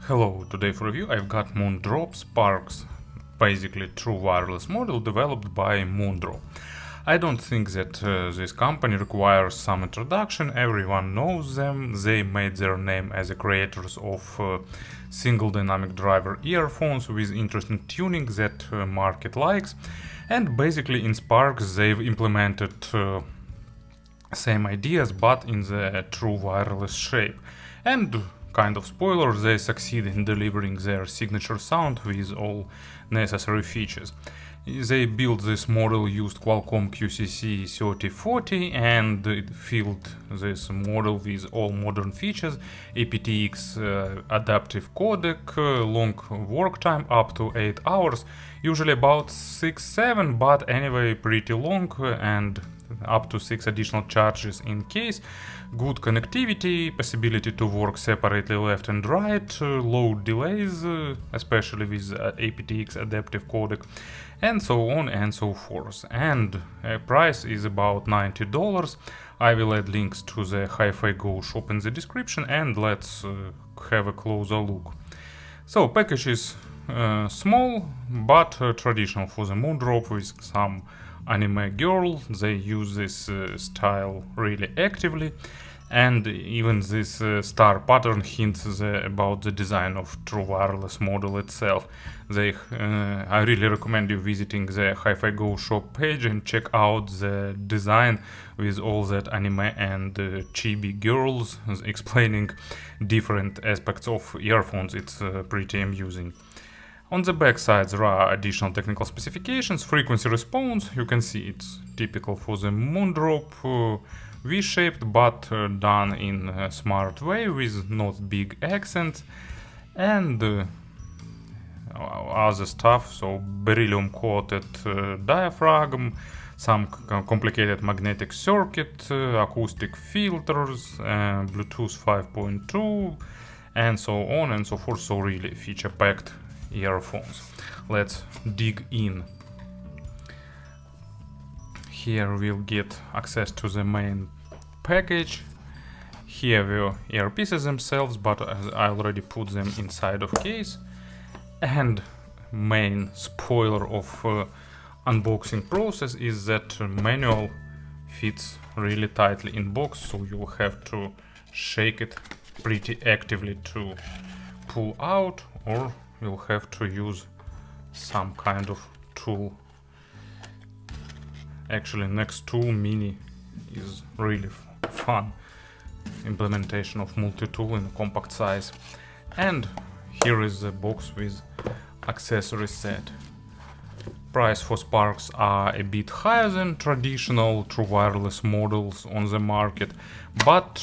Hello, today for review I've got Moondrop Sparks, basically true wireless model developed by Moondrop. I don't think that this company requires some introduction, everyone knows them, they made their name as the creators of single dynamic driver earphones with interesting tuning that market likes, and basically in Sparks they've implemented same ideas but in the true wireless shape. And kind of spoiler, they succeed in delivering their signature sound with all necessary features. They built this model, used Qualcomm QCC 3040 and filled this model with all modern features, aptX adaptive codec, long work time up to 8 hours, usually about 6-7, but anyway pretty long, and up to 6 additional charges in case, good connectivity, possibility to work separately left and right, low delays, especially with aptX adaptive codec, and so on and so forth. And price is about $90. I will add links to the Hi-Fi Go shop in the description, and let's have a closer look. So package is small but traditional for the Moondrop, with some anime girl. They use this style really actively, and even this star pattern hints about the design of true wireless model itself. I really recommend you visiting the Hi-Fi Go shop page and check out the design with all that anime and chibi girls explaining different aspects of earphones. It's pretty amusing. On the back side there are additional technical specifications, frequency response, you can see it's typical for the Moondrop, V-shaped but done in a smart way with not big accents, and other stuff, so beryllium coated diaphragm, some complicated magnetic circuit, acoustic filters, Bluetooth 5.2, and so on and so forth, so really feature packed earphones. Let's dig in. Here we'll get access to the main package. Here the earpieces themselves, but I already put them inside of case. And main spoiler of unboxing process is that manual fits really tightly in box, so you'll have to shake it pretty actively to pull out, or you'll have to use some kind of tool. Actually, next tool mini is really fun implementation of multi-tool in a compact size. And here is the box with accessory set. Price for Sparks are a bit higher than traditional true wireless models on the market, but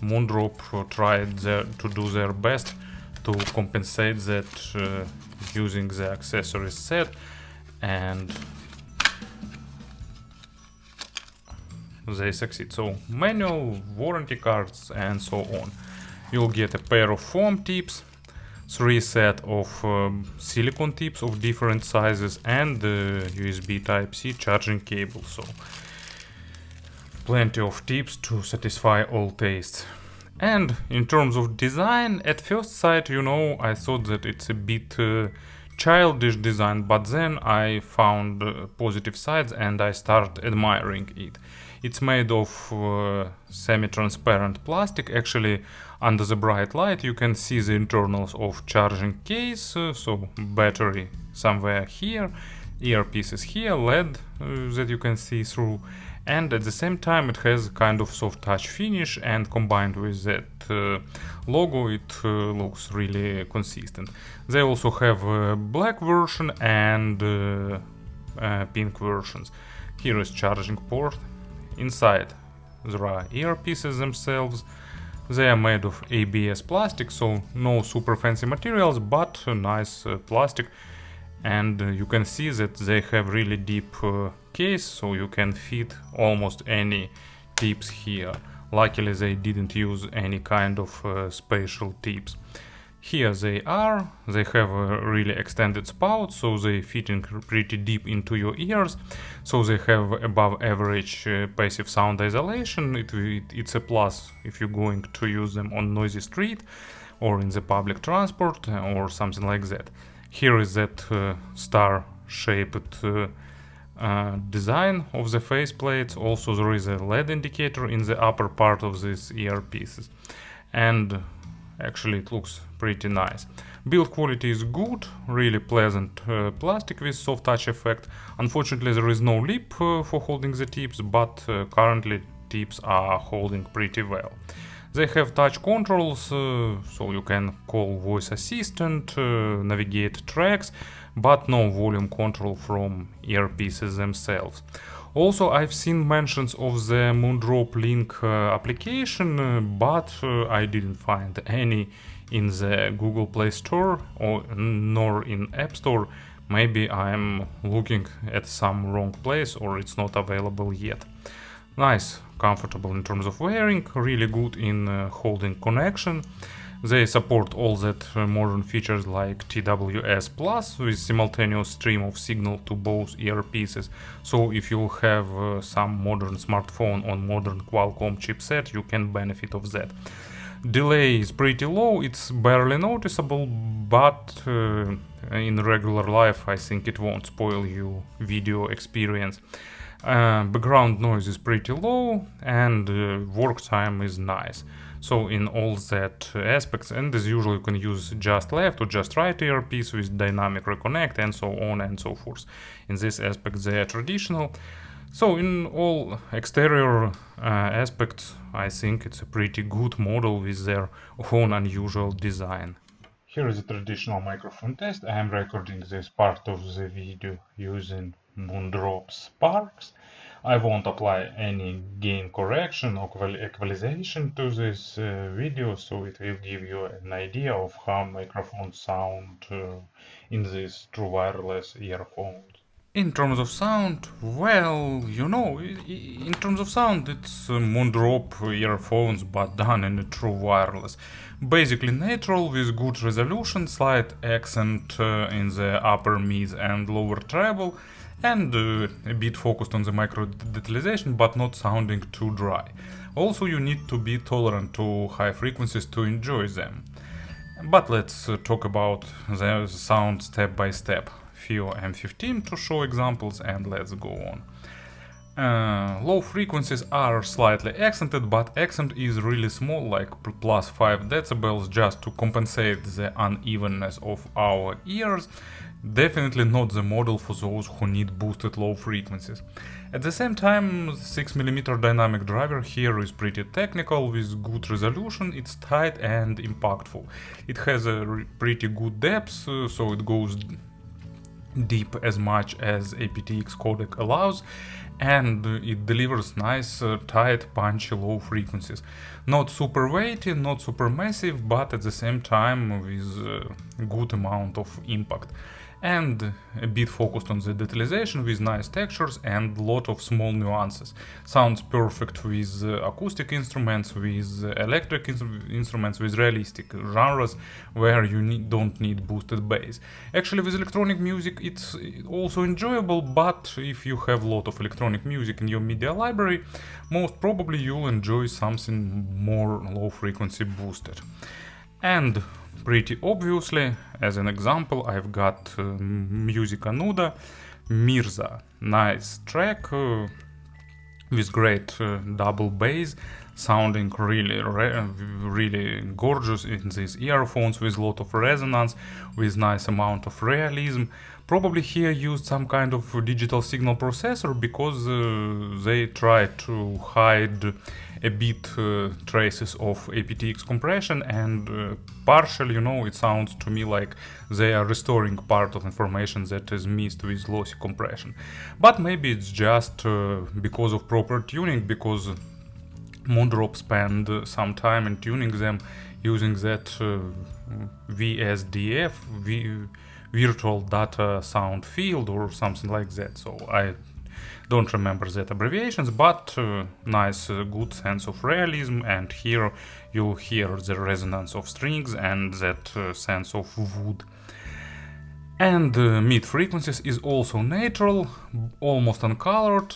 Moondrop tried to do their best to compensate that using the accessory set, and they succeed. So manual, warranty cards, and so on. You'll get a pair of foam tips, 3 set of silicone tips of different sizes, and USB Type-C charging cable. So plenty of tips to satisfy all tastes. And in terms of design, at first sight, I thought that it's a bit childish design, but then I found positive sides and I started admiring it. It's made of semi-transparent plastic. Actually, under the bright light you can see the internals of charging case, so battery somewhere here, earpieces here, LED that you can see through, and at the same time it has kind of soft touch finish, and combined with that logo it looks really consistent. They also have a black version and pink versions. Here is charging port. Inside there are earpieces themselves. They are made of ABS plastic, so no super fancy materials, but nice plastic. And you can see that they have really deep case, so you can fit almost any tips here. Luckily they didn't use any kind of spatial tips. Here they are. They have a really extended spout, so they fit in pretty deep into your ears. So they have above average passive sound isolation. It's a plus if you're going to use them on noisy street. or in the public transport or something like that. Here is that star-shaped design of the faceplates. Also there is a LED indicator in the upper part of these earpieces, and actually it looks pretty nice. Build quality is good, really pleasant plastic with soft touch effect. Unfortunately there is no lip for holding the tips, but currently tips are holding pretty well. They have touch controls, so you can call voice assistant, navigate tracks, but no volume control from earpieces themselves. Also, I've seen mentions of the Moondrop Link application, but I didn't find any in the Google Play Store or nor in App Store. Maybe I'm looking at some wrong place or it's not available yet. Nice, comfortable in terms of wearing, really good in holding connection. They support all that modern features like TWS Plus with simultaneous stream of signal to both earpieces. So if you have some modern smartphone on modern Qualcomm chipset, you can benefit of that. Delay is pretty low, it's barely noticeable, but in regular life I think it won't spoil you video experience. Background noise is pretty low, and work time is nice. So in all that aspects, and as usual you can use just left or just right earpiece with dynamic reconnect and so on and so forth. In this aspect they are traditional. So in all exterior aspects I think it's a pretty good model with their own unusual design. Here is a traditional microphone test. I am recording this part of the video using Moondrop Sparks. I won't apply any gain correction or equalization to this video, so it will give you an idea of how microphones sound in these true wireless earphones. In terms of sound, well, you know, in terms of sound, it's Moondrop earphones, but done in a true wireless. Basically natural with good resolution, slight accent in the upper mid and lower treble, and a bit focused on the micro detalization, but not sounding too dry. Also, you need to be tolerant to high frequencies to enjoy them. But let's talk about the sound step by step. Few M15 to show examples, and let's go on. Low frequencies are slightly accented, but accent is really small, like plus 5 decibels, just to compensate the unevenness of our ears. Definitely not the model for those who need boosted low frequencies. At the same time, 6mm dynamic driver here is pretty technical with good resolution, it's tight and impactful. It has a pretty good depth, so it goes deep as much as aptX codec allows, and it delivers nice, tight, punchy low frequencies. Not super weighty, not super massive, but at the same time with a good amount of impact. And a bit focused on the detalization with nice textures and lot of small nuances. Sounds perfect with acoustic instruments, with electric instruments, with realistic genres where you don't need boosted bass. Actually, with electronic music it's also enjoyable, but if you have a lot of electronic music in your media library, most probably you'll enjoy something more low frequency boosted. And pretty obviously, as an example, I've got Musica Nuda, Mirza, nice track with great double bass, sounding really gorgeous in these earphones with a lot of resonance, with nice amount of realism. Probably here used some kind of digital signal processor because they try to hide a bit traces of aptX compression, and partially, you know, it sounds to me like they are restoring part of information that is missed with lossy compression. But maybe it's just because of proper tuning, because Moondrop spent some time in tuning them using that VSDF, Virtual Data Sound Field or something like that. So I don't remember that abbreviations, but nice, good sense of realism, and here you'll hear the resonance of strings and that sense of wood. And mid frequencies is also natural, almost uncolored,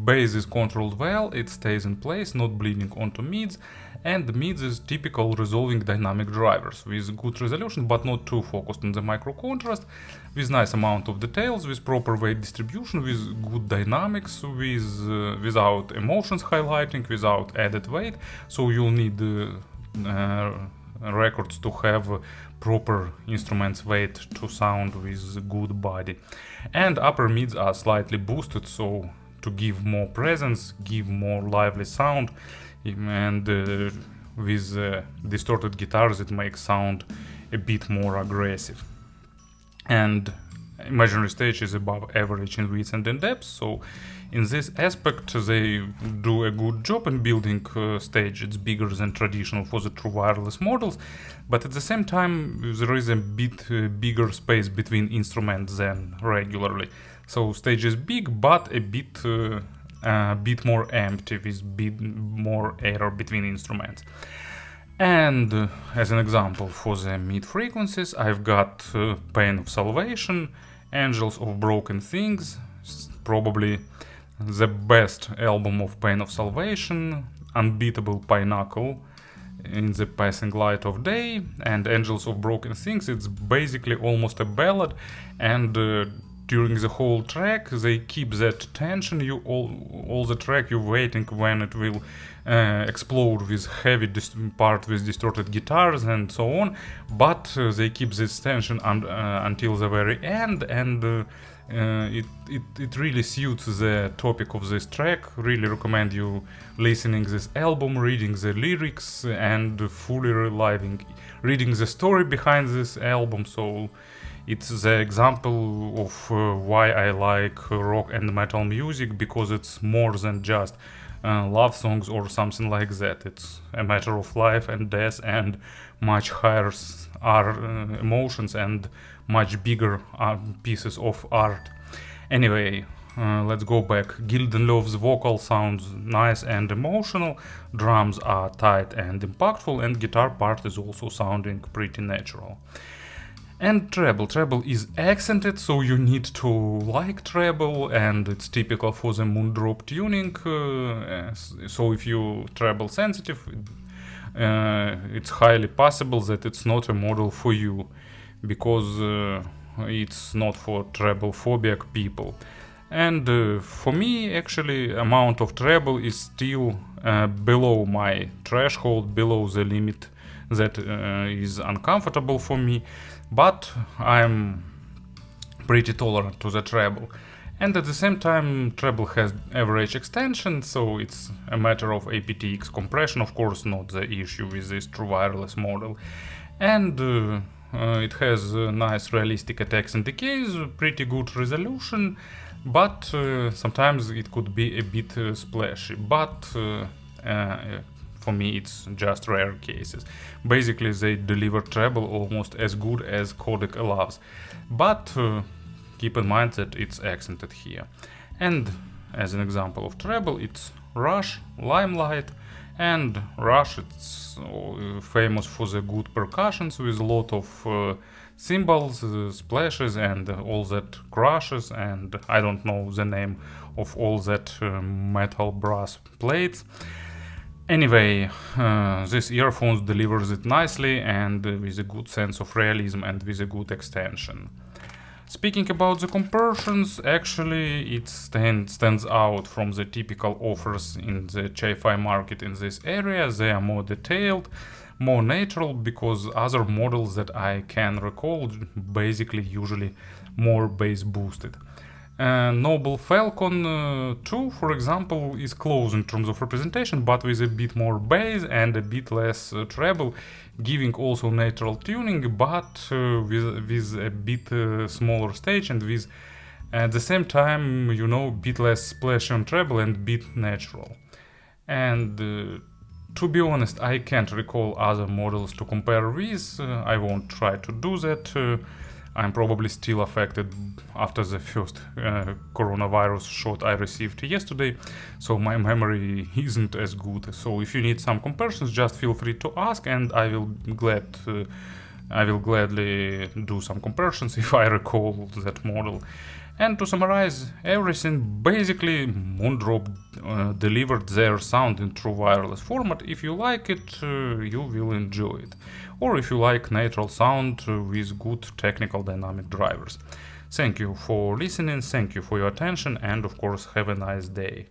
bass is controlled well, it stays in place, not bleeding onto mids, and mids is typical resolving dynamic drivers with good resolution but not too focused on the micro contrast, with nice amount of details, with proper weight distribution, with good dynamics, without emotions highlighting, without added weight, so you'll need records to have proper instruments weight to sound with good body. And upper mids are slightly boosted, so to give more presence, give more lively sound, and with distorted guitars it makes sound a bit more aggressive. And imaginary stage is above average in width and in depth, so in this aspect they do a good job in building stage. It's bigger than traditional for the true wireless models, but at the same time there is a bit bigger space between instruments than regularly. So stage is big but a bit more empty, with bit more air between instruments. And as an example for the mid frequencies, I've got Pain of Salvation, Angels of Broken Things, probably the best album of Pain of Salvation, Unbeatable Pinnacle in the Passing Light of Day, and Angels of Broken Things. It's basically almost a ballad, and during the whole track they keep that tension. You all the track you're waiting when it will explode with heavy part with distorted guitars and so on, but they keep this tension until the very end, and it really suits the topic of this track. Really recommend you listening this album, reading the lyrics, and fully reading the story behind this album. So it's the example of why I like rock and metal music, because it's more than just love songs or something like that. It's a matter of life and death, and much higher emotions and much bigger pieces of art. Anyway, let's go back. Gildenlow's vocal sounds nice and emotional, drums are tight and impactful, and guitar part is also sounding pretty natural. And treble is accented, so you need to like treble, and it's typical for the Moondrop tuning. So if you treble sensitive, it's highly possible that it's not a model for you, because it's not for treble phobic people. And for me, actually, amount of treble is still below my threshold, below the limit that is uncomfortable for me, but I'm pretty tolerant to the treble. And at the same time, treble has average extension, so it's a matter of aptX compression, of course, not the issue with this true wireless model. And it has nice realistic attacks and decays, pretty good resolution, but sometimes it could be a bit splashy. But for me it's just rare cases. Basically they deliver treble almost as good as codec allows, but keep in mind that it's accented here. And as an example of treble, it's Rush, Limelight, and Rush it's famous for the good percussions with a lot of cymbals, splashes, and all that crashes, and I don't know the name of all that metal brass plates. Anyway, this earphones delivers it nicely and with a good sense of realism and with a good extension. Speaking about the compressions, actually it stands out from the typical offers in the hi-fi market in this area. They are more detailed, more natural, because other models that I can recall basically usually more bass boosted. Noble Falcon 2, for example, is close in terms of representation, but with a bit more bass and a bit less treble, giving also natural tuning, but with a bit smaller stage, and with at the same time, you know, bit less splash on treble and bit natural. And to be honest, I can't recall other models to compare with. I won't try to do that. I'm probably still affected after the first coronavirus shot I received yesterday, so my memory isn't as good. So if you need some comparisons, just feel free to ask, and I will glad I will gladly do some comparisons if I recall that model. And to summarize everything, basically Moondrop delivered their sound in true wireless format. If you like it, you will enjoy it. Or if you like natural sound with good technical dynamic drivers. Thank you for listening, thank you for your attention, and of course have a nice day.